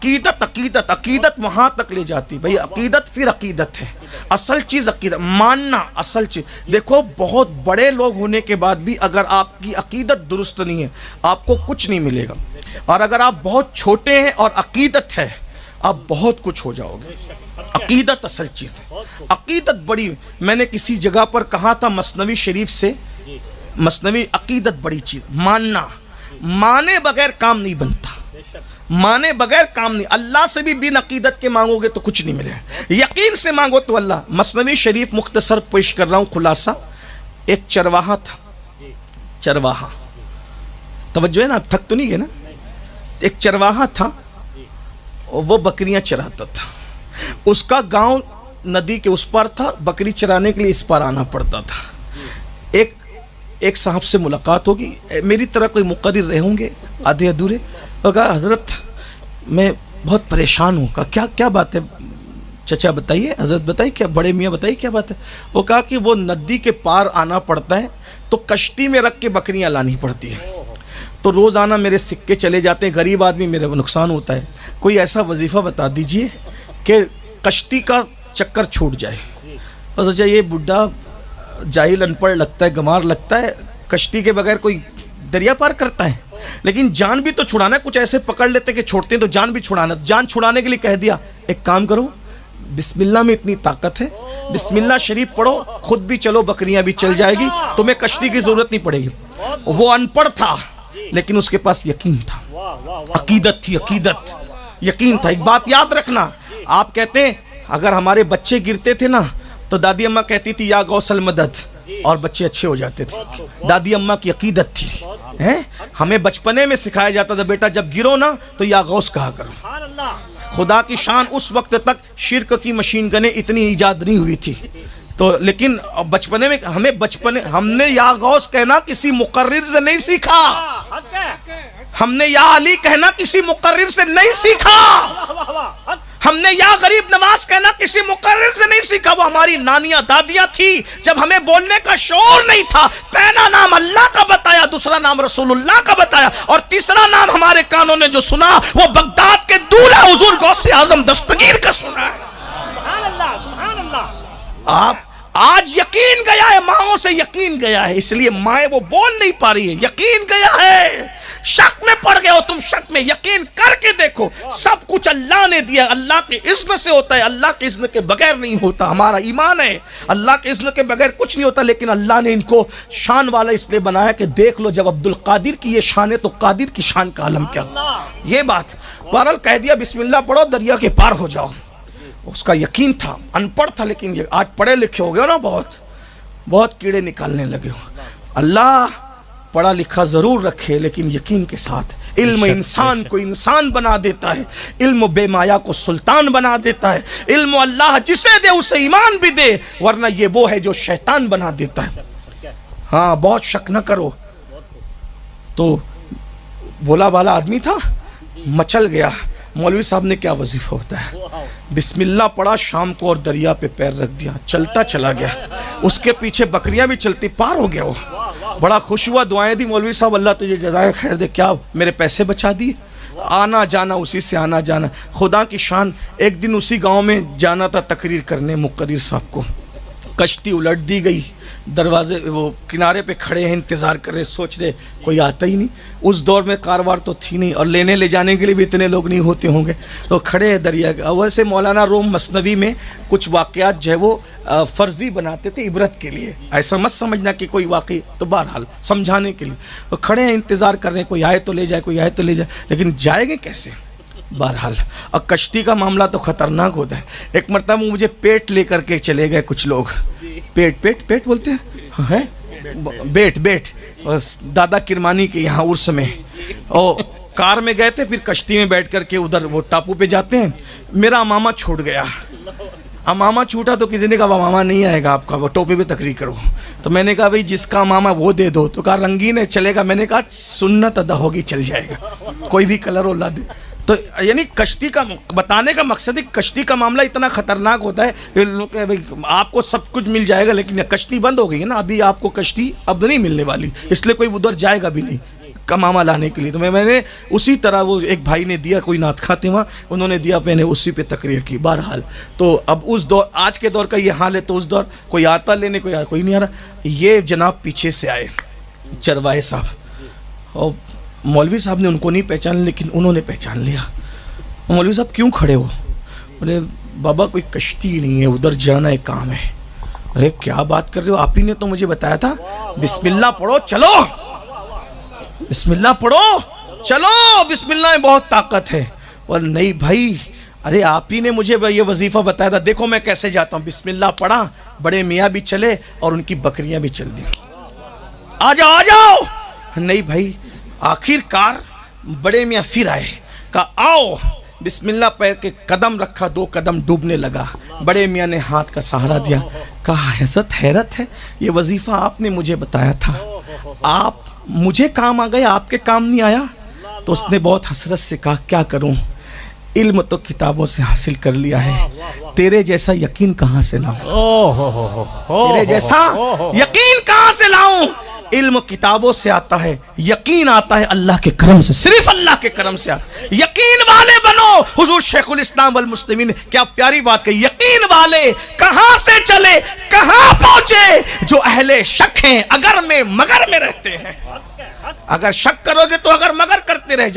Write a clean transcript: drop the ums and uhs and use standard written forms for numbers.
عقیدت عقیدت عقیدت وہاں تک لے جاتی. بھئی عقیدت پھر عقیدت ہے. اصل چیز عقیدت ماننا اصل چیز. دیکھو بہت بڑے لوگ ہونے کے بعد بھی اگر آپ کی عقیدت درست نہیں ہے آپ کو کچھ نہیں ملے گا. اور اگر آپ بہت چھوٹے ہیں اور عقیدت ہے آپ بہت کچھ ہو جاؤ گے. عقیدت اصل چیز ہے. عقیدت بڑی. میں نے کسی جگہ پر کہا تھا مثنوی شریف سے, مثنوی عقیدت بڑی چیز. ماننا, مانے بغیر کام نہیں بنتا, مانے بغیر کام نہیں. اللہ سے بھی بن عقیدت کے مانگو گے تو کچھ نہیں ملے. یقین سے مانگو تو اللہ. مثنوی شریف مختصر پیش کر رہا ہوں خلاصہ. ایک چرواہا تھا, چرواہا, توجہ ہے نا, آپ تھک تو نہیں گئے نا. ایک چرواہا تھا, وہ بکریاں چراتا تھا. اس کا گاؤں ندی کے اس پار تھا, بکری چرانے کے لیے اس پار آنا پڑتا تھا. ایک صاحب سے ملاقات ہوگی, میری طرح کوئی مقرر رہے ہوں گے آدھے ادھورے. وہ کہا حضرت میں بہت پریشان ہوں. کہا کیا بات ہے چچا بتائیے, حضرت بتائیے کیا, بڑے میاں بتائیے کیا بات ہے. وہ کہا کہ وہ ندی کے پار آنا پڑتا ہے تو کشتی میں رکھ کے بکریاں لانی پڑتی ہیں, تو روزانہ میرے سکے چلے جاتے ہیں, غریب آدمی, میرے نقصان ہوتا ہے. کوئی ایسا وظیفہ بتا دیجئے کہ کشتی کا چکر چھوٹ جائے. اور سوچا یہ بڈھا جاہل ان پڑھ لگتا ہے, گمار لگتا ہے, کشتی کے بغیر کوئی دریا پار کرتا ہے, لیکن جان بھی تو چھڑانا ہے. کچھ ایسے پکڑ لیتے کہ چھوڑتے ہیں تو جان بھی چھڑانا. جان چھڑانے کے لیے کہہ دیا ایک کام کرو, بسم اللہ میں اتنی طاقت ہے, بسم اللہ شریف پڑھو, خود بھی چلو بکریاں بھی چل جائے گی, تمہیں کشتی کی ضرورت نہیں پڑے گی. وہ ان پڑھ تھا لیکن اس کے پاس یقین تھا, عقیدت تھی, عقیدت, یقین تھا. ایک بات یاد رکھنا, آپ کہتے ہیں اگر ہمارے بچے گرتے تھے نا تو دادی اماں کہتی تھی یا غوث المدد, اور بچے اچھے ہو جاتے تھے. دادی اماں کی عقیدت تھی. ہمیں بچپنے میں سکھایا جاتا تھا بیٹا جب گرو نا تو یا غوث کہا کرو. خدا کی شان, اس وقت تک شرک کی مشین گنیں اتنی ایجاد نہیں ہوئی تھی, تو لیکن بچپنے میں ہم نے یا غوث کہنا کسی مقرر سے نہیں سیکھا. ہم نے یا علی کہنا کسی مقرر سے نہیں سیکھا. ہم نے یا غریب نواز کہنا کسی مقرر سے نہیں سیکھا. وہ ہماری نانیاں دادیاں تھی. جب ہمیں بولنے کا شعور نہیں تھا, پہلا نام اللہ کا بتایا, دوسرا نام رسول اللہ کا بتایا, اور تیسرا نام ہمارے کانوں نے جو سنا وہ بغداد کے دولہ حضور غوث اعظم دستگیر کا سنا ہے. سبحان اللہ, سبحان اللہ. آپ آج یقین گیا ہے, ماؤں سے یقین گیا ہے, اس لیے مائیں وہ بول نہیں پا رہی ہے. یقین گیا ہے, شک میں پڑ گئے ہو تم, شک میں. یقین کر کے دیکھو, سب کچھ اللہ نے دیا, اللہ کے اذن سے ہوتا ہے, اللہ کے اذن کے بغیر نہیں ہوتا. ہمارا ایمان ہے اللہ کے اذن کے بغیر کچھ نہیں ہوتا, لیکن اللہ نے ان کو شان والا اس لیے بنایا کہ دیکھ لو جب عبد القادر کی یہ شان ہے تو قادر کی شان کا عالم کیا. یہ بات بہرحال کہہ دیا بسم اللہ پڑھو, دریا کے پار ہو جاؤ. اس کا یقین تھا, ان پڑھ تھا, لیکن آج پڑھے لکھے ہو گئے نا, بہت کیڑے نکالنے لگے ہو. اللہ پڑھا لکھا ضرور رکھے لیکن یقین کے ساتھ. علم انسان کو انسان بنا دیتا ہے, علم بے مایا کو سلطان بنا دیتا ہے. علم اللہ جسے دے اسے ایمان بھی دے, ورنہ یہ وہ ہے جو شیطان بنا دیتا ہے. ہاں بہت شک نہ کرو. تو بولا بالا آدمی تھا, مچل گیا. مولوی صاحب نے کیا وظیفہ ہوتا ہے, بسم اللہ پڑھا, شام کو اور دریا پہ پیر رکھ دیا, چلتا چلا گیا. اس کے پیچھے بکریاں بھی چلتی, پار ہو گیا. وہ بڑا خوش ہوا, دعائیں دی, مولوی صاحب اللہ تجھے جزائے خیر دے, کیا میرے پیسے بچا دیے. آنا جانا اسی سے آنا جانا. خدا کی شان, ایک دن اسی گاؤں میں جانا تھا تقریر کرنے مقرر صاحب کو, کشتی الٹ دی گئی. دروازے وہ کنارے پہ کھڑے ہیں, انتظار کر رہے, سوچ رہے کوئی آتا ہی نہیں. اس دور میں کاروبار تو تھی نہیں, اور لینے لے جانے کے لیے بھی اتنے لوگ نہیں ہوتے ہوں گے, تو کھڑے ہیں دریا کے. ویسے مولانا روم مثنوی میں کچھ واقعات جو ہے وہ فرضی بناتے تھے عبرت کے لیے, ایسا مت سمجھنا کہ کوئی واقعی, تو بہرحال سمجھانے کے لیے. تو کھڑے ہیں انتظار کر رہے ہیں, کوئی آئے تو لے جائے, کوئی آئے تو لے جائے, لیکن جائیں گے کیسے. بہرحال اور کشتی کا معاملہ تو خطرناک ہوتا ہے. ایک مرتبہ مجھے پیٹ لے کر کے چلے گئے کچھ لوگ, پیٹ بولتے ہیں, بیٹ دادا کرمانی کے یہاں عرس میں, اور کار میں گئے تھے, پھر کشتی میں بیٹھ کر کے ادھر وہ ٹاپو پہ جاتے ہیں. میرا امامہ چھوٹ گیا. امامہ چھوٹا تو کسی نے کہا امامہ نہیں آئے گا آپ کا, وہ ٹوپے پہ تقریر کرو. تو میں نے کہا بھائی جس کا امامہ وہ دے دو. تو کہا رنگین ہے چلے گا. میں نے کہا سنت ادا ہوگی, چل جائے گا, کوئی بھی کلر اولا دے. تو یعنی کشتی کا بتانے کا مقصد ہے, کشتی کا معاملہ اتنا خطرناک ہوتا ہے. آپ کو سب کچھ مل جائے گا لیکن کشتی بند ہو گئی ہے نا, ابھی آپ کو کشتی اب نہیں ملنے والی, اس لیے کوئی ادھر جائے گا بھی نہیں. کمامہ لانے کے لیے. تو میں نے اسی طرح وہ ایک بھائی نے دیا, کوئی نعت خواں تھے وہاں, انہوں نے دیا, میں نے اسی پہ تقریر کی. بہرحال تو اب اس دور, آج کے دور کا یہ حال ہے, تو اس دور کوئی آتا لینے, کوئی نہیں آ رہا. یہ جناب پیچھے سے آئے چرواہے صاحب, اور مولوی صاحب نے ان کو نہیں پہچان, لیکن انہوں نے پہچان لیا. مولوی صاحب کیوں کھڑے ہو؟ بولے بابا کوئی کشتی نہیں ہے, ادھر جانا ہے, کام ہے. ارے کیا بات کر رہے ہو, آپ ہی نے تو مجھے بتایا تھا بسم اللہ پڑھو چلو, بسم اللہ پڑھو چلو, بسم اللہ میں بہت طاقت ہے. اور نہیں بھائی, ارے آپ ہی نے مجھے یہ وظیفہ بتایا تھا, دیکھو میں کیسے جاتا ہوں. بسم اللہ پڑھا, بڑے میاں بھی چلے اور ان کی بکریاں بھی چل دی. آ جاؤ آ جاؤ. نہیں بھائی, آخر کار بڑے میاں پھر آئے, کہا آؤ. بسم اللہ پڑھ کے قدم رکھا, 2 قدم ڈوبنے لگا. بڑے میاں نے ہاتھ کا سہارا دیا, کہا حضرت حیرت ہے, یہ وظیفہ آپ نے مجھے بتایا تھا, آپ مجھے کام آ گیا, آپ کے کام نہیں آیا. تو اس نے بہت حسرت سے کہا کیا کروں, علم تو کتابوں سے حاصل کر لیا ہے, تیرے جیسا یقین کہاں سے لاؤں, تیرے جیسا یقین کہاں سے لاؤں. علم کتابوں سے آتا ہے, یقین آتا ہے اللہ کے کرم سے, صرف اللہ کے کرم سے آتا ہے. یقین والے بنو. حضور شیخ الاسلام والمسلمین کیا پیاری بات کہی, یقین والے کہاں سے چلے کہاں پہنچے, جو اہل شک ہیں اگر میں مگر میں رہتے ہیں. اگر شک کرو گے تو اگر مگر کرتے رہ جاؤ.